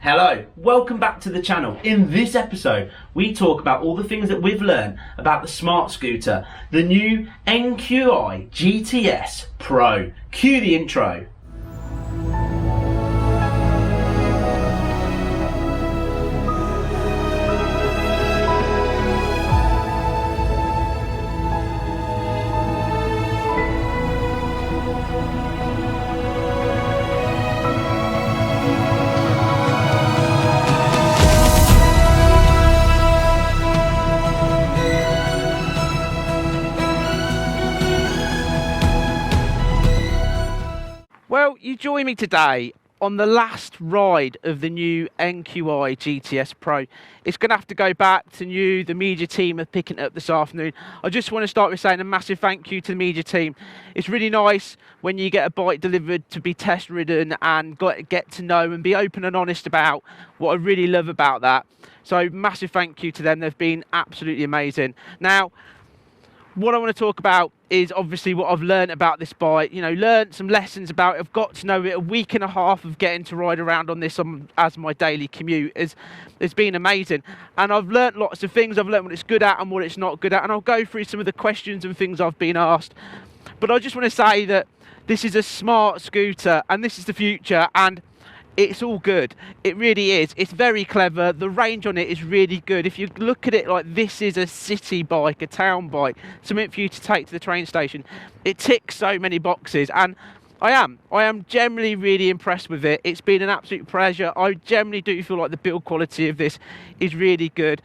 Hello, welcome back to the channel. In this episode, we talk about all the things that we've learned about the smart scooter, the new NQiGTS Pro. Cue the intro. Well, you join me today on the last ride of the new NQiGTS Pro. It's going to have to go back to NIU. The media team are picking it up this afternoon. I just want to start with saying a massive thank you to the media team. It's really nice when you get a bike delivered to be test ridden and get to know and be open and honest about what I really love about that. So massive thank you to them. They've been absolutely amazing. Now, what I want to talk about is obviously what I've learned about this bike. Learned some lessons about it. I've got to know it. A week and a half of getting to ride around on this as my daily commute it's been amazing. And I've learned lots of things. I've learned what it's good at and what it's not good at. And I'll go through some of the questions and things I've been asked. But I just want to say that this is a smart scooter and this is the future. And it's all good. It really is. It's very clever. The range on it is really good. If you look at it like this is a city bike, a town bike, something for you to take to the train station. It ticks so many boxes, and I am generally really impressed with it. It's been an absolute pleasure. I generally do feel like the build quality of this is really good.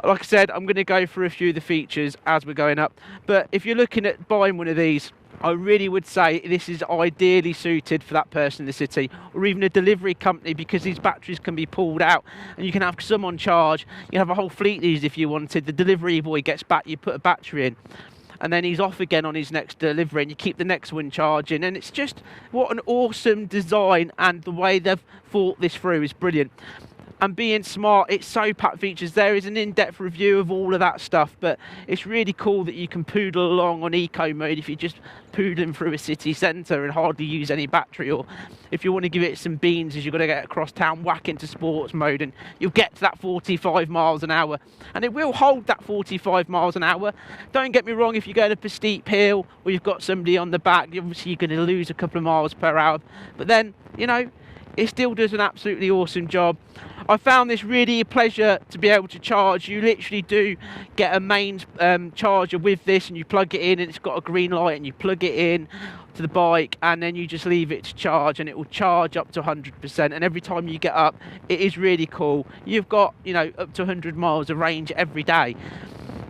Like I said, I'm going to go through a few of the features as we're going up. But if you're looking at buying one of these, I really would say this is ideally suited for that person in the city, or even a delivery company, because these batteries can be pulled out and you can have some on charge. You have a whole fleet of these if you wanted. The delivery boy gets back, you put a battery in, and then he's off again on his next delivery, and you keep the next one charging. And it's just, what an awesome design, and the way they've thought this through is brilliant. And being smart, it's so packed features. There is an in-depth review of all of that stuff, but it's really cool that you can poodle along on eco mode if you're just poodling through a city centre and hardly use any battery, or if you want to give it some beans as you've got to get across town, whack into sports mode, and you'll get to that 45 miles an hour, and it will hold that 45 miles an hour. Don't get me wrong, if you're going up a steep hill or you've got somebody on the back, obviously you're going to lose a couple of miles per hour, but then, it still does an absolutely awesome job. I found this really a pleasure to be able to charge. You literally do get a mains charger with this, and you plug it in, and it's got a green light, and you plug it in to the bike, and then you just leave it to charge, and it will charge up to 100%. And every time you get up, it is really cool. You've got, up to 100 miles of range every day.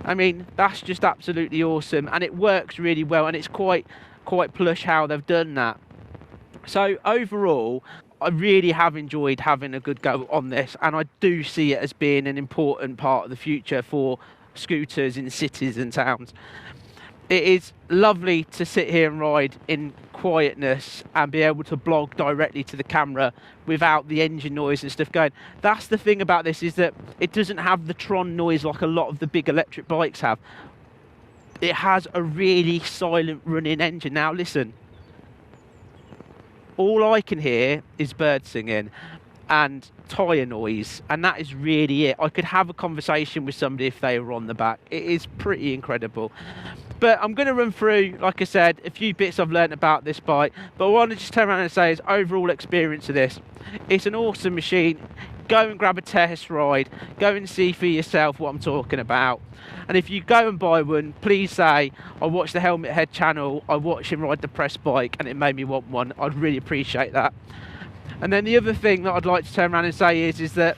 I mean, that's just absolutely awesome, and it works really well, and it's quite plush how they've done that. So overall, I really have enjoyed having a good go on this, and I do see it as being an important part of the future for scooters in cities and towns. It is lovely to sit here and ride in quietness and be able to blog directly to the camera without the engine noise and stuff going. That's the thing about this, is that it doesn't have the Tron noise like a lot of the big electric bikes have. It has a really silent running engine. Now listen, all I can hear is birds singing and tyre noise, and that is really it. I could have a conversation with somebody if they were on the back. It is pretty incredible. But I'm going to run through, like I said, a few bits I've learned about this bike. But what I want to just turn around and say is overall experience of this. It's an awesome machine. Go and grab a test ride. Go and see for yourself what I'm talking about. And if you go and buy one, please say, I watched the Helmet Head channel, I watched him ride the press bike, and it made me want one. I'd really appreciate that. And then the other thing that I'd like to turn around and say is that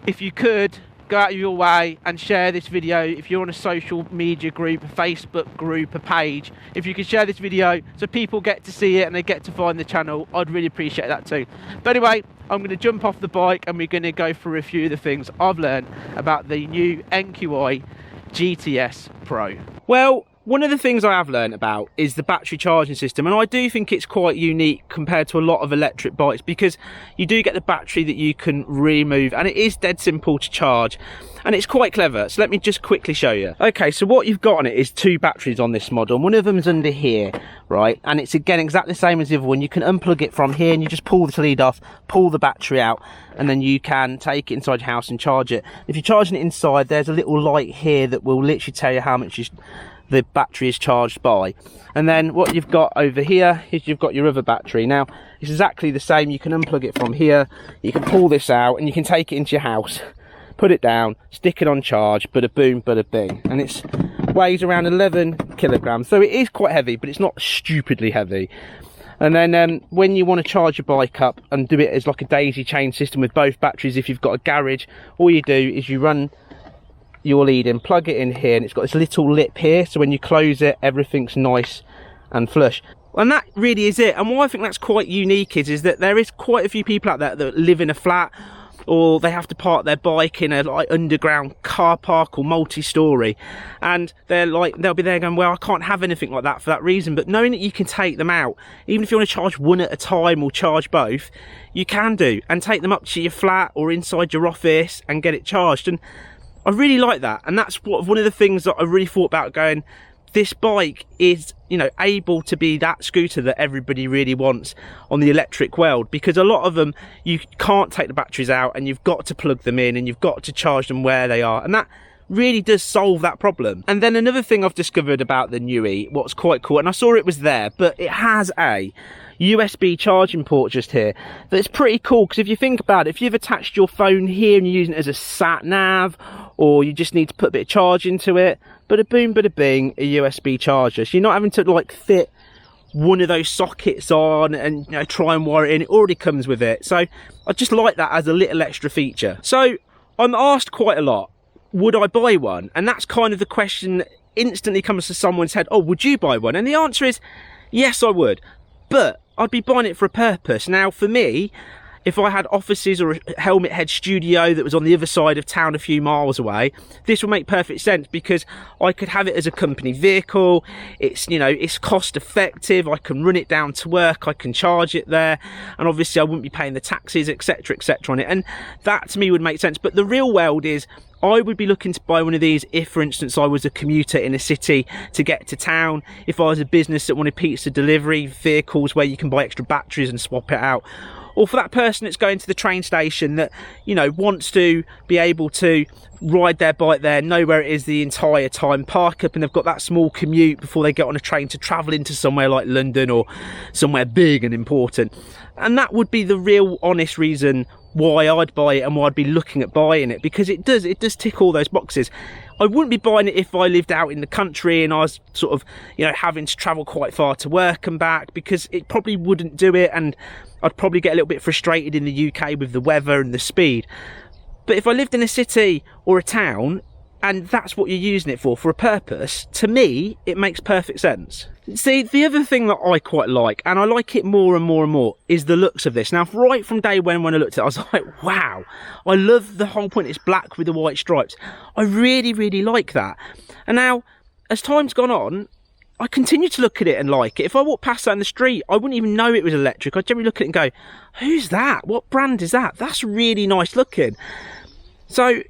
if you could, go out of your way and share this video. If you're on a social media group, a Facebook group, a page, if you could share this video so people get to see it and they get to find the channel, I'd really appreciate that too. But anyway, I'm going to jump off the bike and we're going to go through a few of the things I've learned about the new NQiGTS Pro. Well, one of the things I have learned about is the battery charging system, and I do think it's quite unique compared to a lot of electric bikes, because you do get the battery that you can remove, and it is dead simple to charge, and it's quite clever. So let me just quickly show you. Okay, so what you've got on it is 2 batteries on this model, and one of them's under here, right? And it's again exactly the same as the other one. You can unplug it from here, and you just pull the lead off, pull the battery out, and then you can take it inside your house and charge it. If you're charging it inside, there's a little light here that will literally tell you how much the battery is charged by. And then what you've got over here is you've got your other battery. Now it's exactly the same. You can unplug it from here, you can pull this out, and you can take it into your house, put it down, stick it on charge, bada boom, bada bing. And it weighs around 11 kilograms, so it is quite heavy, but it's not stupidly heavy. And then when you want to charge your bike up and do it as like a daisy chain system with both batteries, if you've got a garage, all you do is you run your lead in, plug it in here, and it's got this little lip here, so when you close it, everything's nice and flush. And that really is it. And why I think that's quite unique is that there is quite a few people out there that live in a flat, or they have to park their bike in a like underground car park or multi-story, and they'll be there going, well, I can't have anything like that for that reason. But knowing that you can take them out, even if you want to charge one at a time or charge both, you can do, and take them up to your flat or inside your office and get it charged. And I really like that, and that's one of the things that I really thought about, going, this bike is, you know, able to be that scooter that everybody really wants on the electric world, because a lot of them you can't take the batteries out, and you've got to plug them in, and you've got to charge them where they are, and that really does solve that problem. And then another thing I've discovered about the NQi, what's quite cool, and I saw it was there, but it has a USB charging port just here. That's pretty cool, because if you think about it, if you've attached your phone here and you're using it as a sat nav, or you just need to put a bit of charge into it, bada boom, bada bing, a USB charger. So you're not having to like fit one of those sockets on and, you know, try and wire it in. It already comes with it. So I just like that as a little extra feature. So I'm asked quite a lot, would I buy one? And that's kind of the question that instantly comes to someone's head. Oh, would you buy one? And the answer is yes, I would, but I'd be buying it for a purpose. Now for me, if I had offices or a helmet head studio that was on the other side of town a few miles away, this would make perfect sense, because I could have it as a company vehicle. It's, you know, it's cost effective. I can run it down to work, I can charge it there, and obviously I wouldn't be paying the taxes, etc, etc on it, and that to me would make sense. But the real world is, I would be looking to buy one of these if, for instance, I was a commuter in a city to get to town, if I was a business that wanted pizza delivery vehicles where you can buy extra batteries and swap it out, or for that person that's going to the train station that, you know, wants to be able to ride their bike there, know where it is the entire time, park up, and they've got that small commute before they get on a train to travel into somewhere like London or somewhere big and important. And that would be the real honest reason why I'd buy it and why I'd be looking at buying it, because it does tick all those boxes. I wouldn't be buying it if I lived out in the country and I was sort of, you know, having to travel quite far to work and back, because it probably wouldn't do it, and I'd probably get a little bit frustrated in the UK with the weather and the speed. But if I lived in a city or a town, and that's what you're using it for a purpose, to me, it makes perfect sense. See, the other thing that I quite like, and I like it more and more and more, is the looks of this. Now, right from day one when I looked at it, I was like, wow, I love the whole point. It's black with the white stripes. I really, really like that. And now, as time's gone on, I continue to look at it and like it. If I walk past that in the street, I wouldn't even know it was electric. I'd generally look at it and go, who's that? What brand is that? That's really nice looking. So,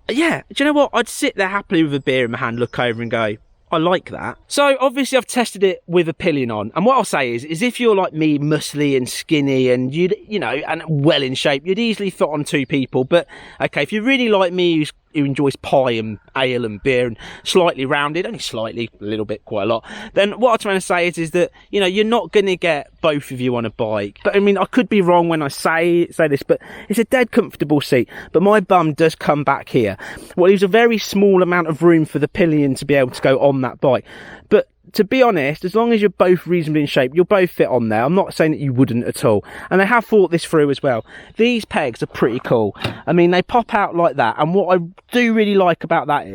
yeah, do you know what? I'd sit there happily with a beer in my hand, look over and go, I like that. So obviously I've tested it with a pillion on, and what I'll say is if you're like me, muscly and skinny and you know, and well in shape, you'd easily fit on 2 people. But okay, if you're really like me, who enjoys pie and ale and beer and slightly rounded, only slightly, a little bit, quite a lot, then what I'm trying to say is that, you know, you're not going to get both of you on a bike. But I mean, I could be wrong when I say this, but it's a dead comfortable seat, but my bum does come back here. Well, there's a very small amount of room for the pillion to be able to go on that bike. But to be honest, as long as you're both reasonably in shape, you'll both fit on there. I'm not saying that you wouldn't at all. And they have thought this through as well. These pegs are pretty cool. I mean, they pop out like that. And what I do really like about that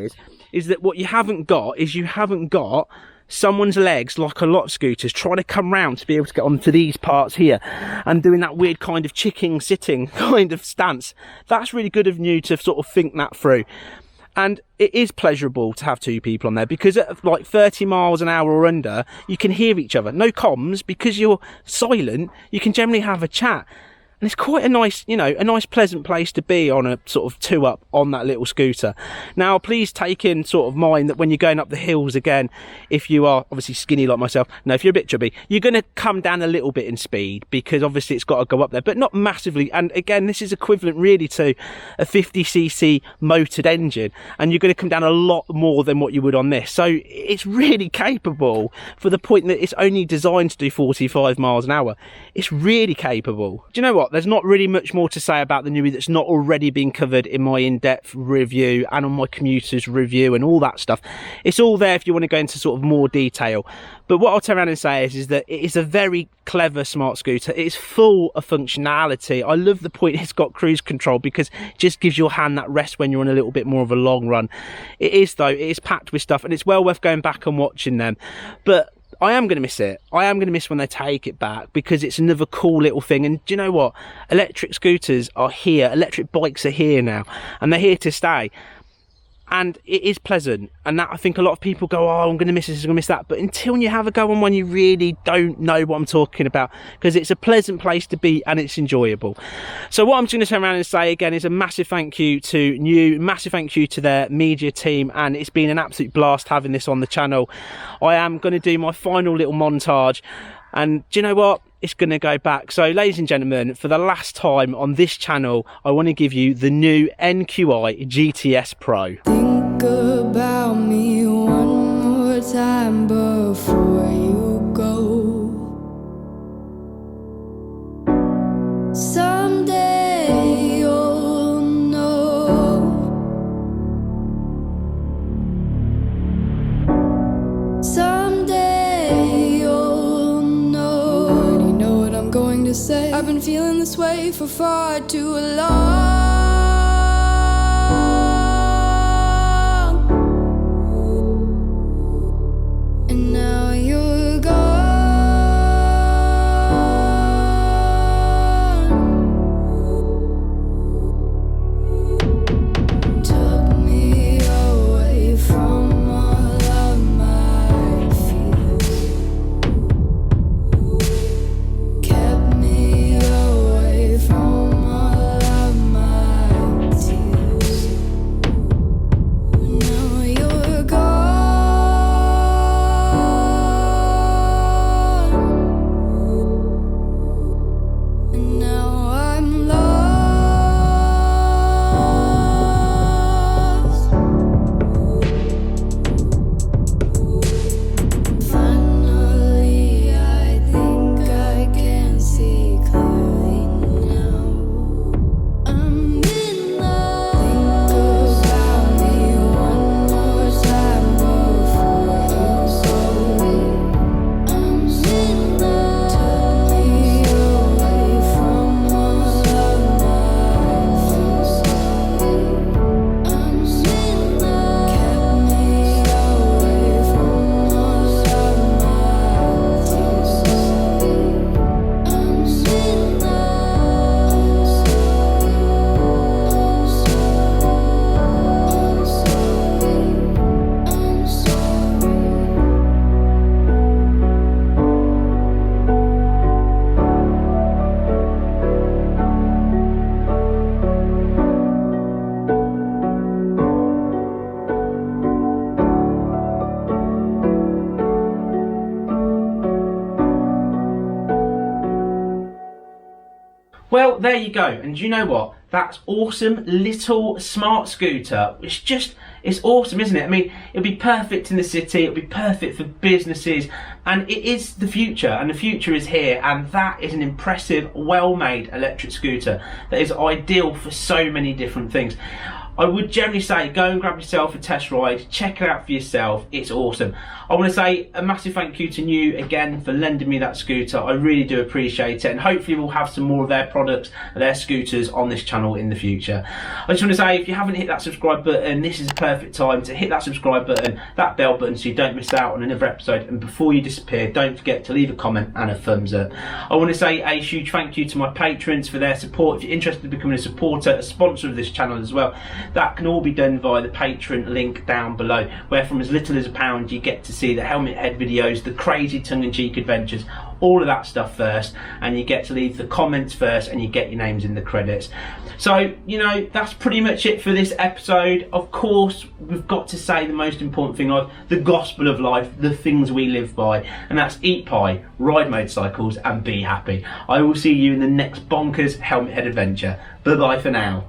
is that what you haven't got is someone's legs, like a lot of scooters, trying to come round to be able to get onto these parts here and doing that weird kind of chicken sitting kind of stance. That's really good of you to sort of think that through. And it is pleasurable to have two people on there, because at like 30 miles an hour or under, you can hear each other. No comms, because you're silent, you can generally have a chat. And it's quite a nice, you know, a nice pleasant place to be on a sort of 2-up on that little scooter. Now, please take in sort of mind that when you're going up the hills again, if you are obviously skinny like myself, no, if you're a bit chubby, you're going to come down a little bit in speed, because obviously it's got to go up there, but not massively. And again, this is equivalent really to a 50cc motored engine, and you're going to come down a lot more than what you would on this. So it's really capable for the point that it's only designed to do 45 miles an hour. It's really capable. Do you know what? There's not really much more to say about the NQi that's not already been covered in my in-depth review and on my commuters review and all that stuff. It's all there if you want to go into sort of more detail. But what I'll turn around and say is that it is a very clever smart scooter. It's full of functionality. I love the point it's got cruise control, because it just gives your hand that rest when you're on a little bit more of a long run. It is, though, it is packed with stuff, and it's well worth going back and watching them. But I am going to miss it. I am going to miss when they take it back, because it's another cool little thing. And do you know what? Electric scooters are here. Electric bikes are here now, and they're here to stay. And it is pleasant, and that I think a lot of people go, oh, I'm going to miss this, I'm going to miss that. But until you have a go on one, you really don't know what I'm talking about, because it's a pleasant place to be and it's enjoyable. So what I'm just going to turn around and say again is a massive thank you to NIU, massive thank you to their media team, and it's been an absolute blast having this on the channel. I am going to do my final little montage, and do you know what? It's going to go back. So ladies and gentlemen, for the last time on this channel, I want to give you the new NQiGTS Pro. Think about me one more time before you go. Someday you'll know. Someday you'll know. Already know what I'm going to say. I've been feeling this way for far too long. And now you're gone. Took me away from all of my fears. Kept me away from all of my tears. Now you're gone. And now I'm lost. Finally, I think I can see clearly now. I'm in love. Think about me one more time before you go. I'm in love. Took me away from all of my fears. I'm in love. Kept me away from all of my tears. I'm in Well, there you go. And you know what? That's awesome little smart scooter. It's awesome, isn't it? I mean, it'll be perfect in the city, it'll be perfect for businesses, and it is the future, and the future is here, and that is an impressive, well-made electric scooter that is ideal for so many different things. I would generally say go and grab yourself a test ride, check it out for yourself, it's awesome. I want to say a massive thank you to NIU again for lending me that scooter. I really do appreciate it, and hopefully we'll have some more of their products, their scooters on this channel in the future. I just want to say, if you haven't hit that subscribe button, this is a perfect time to hit that subscribe button, that bell button, so you don't miss out on another episode. And before you disappear, don't forget to leave a comment and a thumbs up. I want to say a huge thank you to my patrons for their support. If you're interested in becoming a supporter, a sponsor of this channel as well, that can all be done via the Patreon link down below, where from as little as £1 you get to see the helmet head videos, the crazy tongue-in-cheek adventures, all of that stuff first, and you get to leave the comments first, and you get your names in the credits. So, you know, that's pretty much it for this episode. Of course, we've got to say the most important thing, like the gospel of life, the things we live by, and that's eat pie, ride motorcycles, and be happy. I will see you in the next bonkers helmet head adventure. Bye bye for now.